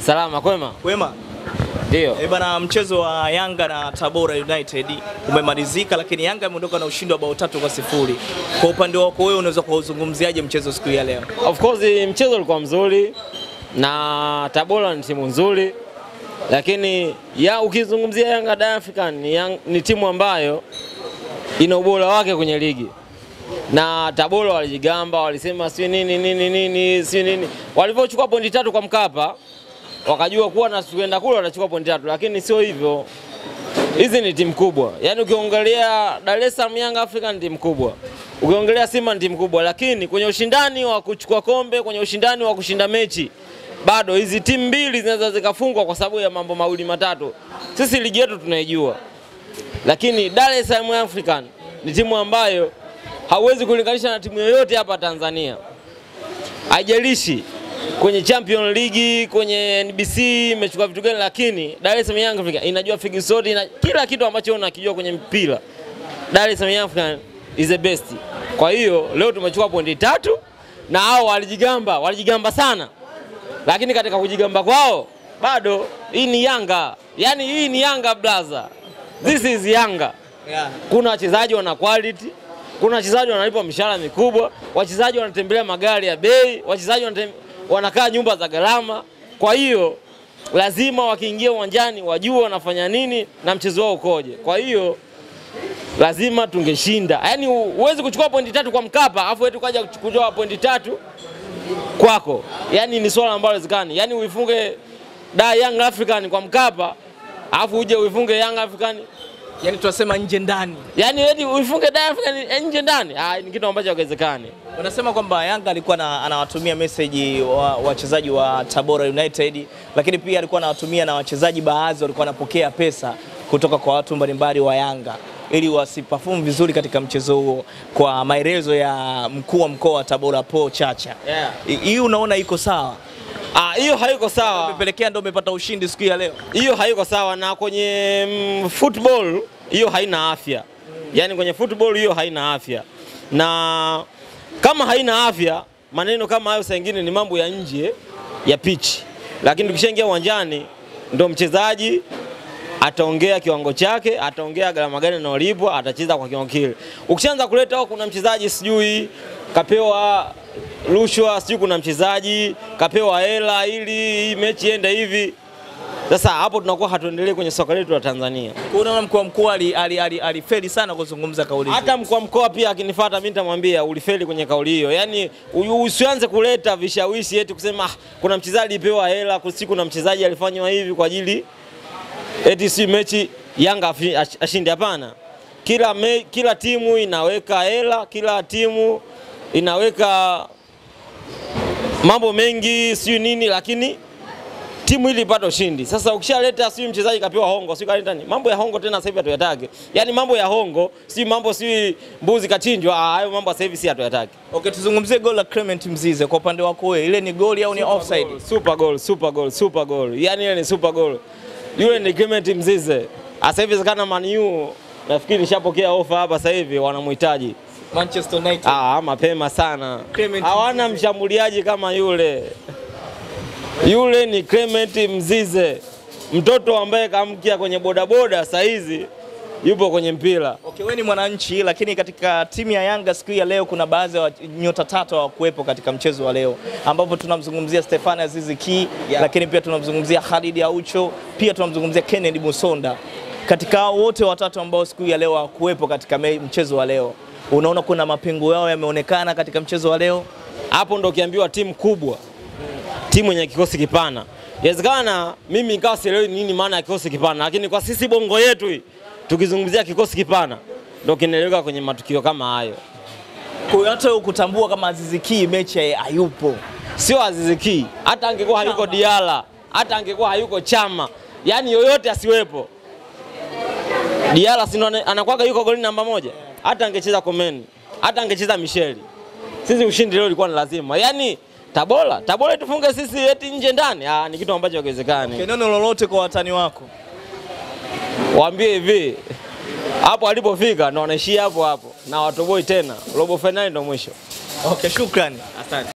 Salama kwema? Kwema. Ndio. Bana, mchezo wa Yanga na Tabora United umemalizika, lakini Yanga imeondoka na ushindi wa bao 3-0. Kwa upande wako wewe unaweza kuzungumziaje mchezo siku ya leo? Of course mchezo ulikuwa mzuri na Tabora ni timu nzuri, lakini ukizungumzia Yanga da African ni timu ambayo ina ubora wake kwenye ligi. Na Tabora walijigamba, walisema si nini. Walipochukua pointi 3 kwa Mkapa, wakajua kuwa na tuenda kule watachukua pointi 3, lakini sio hivyo. Hizi ni timu kubwa. Yaani ukiongelea Dar es Salaam Young African ni timu kubwa. Ukiongelea Simba ni timu kubwa, lakini kwenye ushindani wa kuchukua kombe, kwenye ushindani wa kushinda mechi, bado hizi timu mbili zinaweza zikafungwa kwa sababu ya mambo mawili matatu. Sisi ligi yetu tunaijua. Lakini Dar es Salaam African ni timu ambayo hauwezi kulinganisha na timu yoyote hapa Tanzania. Haijalishi kwenye Champions League, kwenye NBC imechukua vitu gani, lakini Dar es Salaam Young African inajua figi zote, kila kitu ambacho unakijua kwenye mpira. Dar es Salaam Young African is the best. Kwa hiyo leo tumechukua pointi 3 na hao walijigamba sana. Lakini katika kujigamba kwao bado hii ni Yanga. Yaani hii ni Yanga brother. This is Yanga. Yeah. Kuna wachezaji wana quality, kuna wachezaji wanalipwa mishahara mikubwa, wachezaji wanatembelea magari ya bei, wachezaji wanakaa nyumba za gharama. Kwa hiyo lazima wakiingia uwanjani wajue wanafanya nini na mchezo wao ukoje. Kwa hiyo lazima tungeshinda. Yaani huwezi kuchukua pointi 3 kwa Mkapa afu eti ukaja kuchukua pointi 3 kwako. Yaani ni swala ambalo haiwezekani. Yaani uifunge Young African kwa Mkapa afu uje uifunge Young African, yaani tunasema nje ndani. Yaani eti uifunge Young African nje ndani. Ni kitu ambacho hakiwezekani. Wanasema kwamba Yanga alikuwa anawatumia message wachezaji wa Tabora United, lakini pia alikuwa anawatumia na wachezaji baadhi walikuwa wanapokea pesa kutoka kwa watu mbalimbali wa Yanga ili wasiperform vizuri katika mchezo huo, kwa maelezo ya mkuu wa mkoa wa Tabora Paul Chacha. Yeah. Hii unaona iko sawa? Hiyo haiko sawa. Umepelekea ndio umepata ushindi siku ya leo. Hiyo haiko sawa, na kwenye football hiyo haina afya. Yaani kwenye football hiyo haina afya. Na kama haina afya, maneno kama hayo saa nyingine ni mambo ya nje ya pitch. Lakini tukishaingia uwanjani ndio mchezaji ataongea kiwango chake, ataongea gharama gani analipwa, atacheza kwa kiwango kile. Ukishaanza kuleta kuna mchezaji sijui kapewa rushwa, sijui kuna mchezaji kapewa hela ili mechi iende hivi. Sasa hapo tunakuwa hatuendelee kwenye soka letu la Tanzania. Unaona mkuu wa mkoa alifeli sana kuzungumza kauli hiyo. Hata mkuu wa mkoa pia akinifuata mimi nitamwambia ulifeli kwenye kauli hiyo. Yaani usianze kuleta vishawishi eti kusema kuna mchezaji alipewa hela, kuna mchezaji alifanywa hivi kwa ajili eti si mechi Yanga ashinde. Hapana. Kila timu inaweka hela, kila timu inaweka mambo mengi sio nini, lakini timu ili ipate ushindi. Sasa ukishaleta sio mchezaji kapewa hongo, sio kaleta nini? Mambo ya hongo tena sasa hivi hatuyataki. Yaani mambo ya hongo, si mambo si mbuzi kachinjwa, hayo mambo sasa hivi si hatuyataki. Okay, tuzungumzie goal la Clement Mzize kwa upande wako wewe. Ile ni goal au ni offside? Super goal. Yaani ile ni super goal. Yule ni Clement Mzize. Sasa hivi zakana Man U nafikiri nishapokea ofa hapa sasa hivi wanamhitaji Manchester United. Mapema sana. Hawana mshambuliaji kama yule. Yule ni Clement Mzize. Mtoto ambaye kamkia kwenye bodaboda saa hizi yupo kwenye mpira. Okay, wewe ni mwananchi, lakini katika timu ya Yanga siku ya leo kuna baadhi ya nyota 3 hawakuwepo katika mchezo wa leo, ambapo tunamzungumzia Stefan Aziz Ki, lakini pia tunamzungumzia Khalid Aucho, pia tunamzungumzia Kennedy Musonda. Katika hao wote watatu ambao siku ya leo hawakuwepo katika mchezo wa leo, unaona kuna mapengo yao yameonekana katika mchezo wa leo? Hapo ndo kiambiwa timu kubwa, timu yenye kikosi kipana. Inawezekana mimi nikawa sielewi nini maana ya kikosi kipana, lakini kwa sisi bongo yetu hii tukizungumzia kikosi kipana ndio kinaeleweka kwenye matukio kama hayo. Kwa hiyo hata ukutambua kama Aziz Ki mechi hayupo. Sio Aziz Ki, hata angekuwa hayuko Diala, hata angekuwa hayuko Chama, yani yoyote asiwepo. Diala si ndo anakuwa yuko goli namba 1. Hata angecheza Komeni, hata angecheza Micheli, sisi ushindi leo ulikuwa ni lazima. Yaani Tabora tufunge sisi eti nje ndani. Ni kitu ambacho hakiwezekani. Neno lolote kwa watani wako? Waambie hivi, hapo alipofika na wanaishia hapo na watoboi tena. Robo finali ndo mwisho. Okay, shukrani. Asante.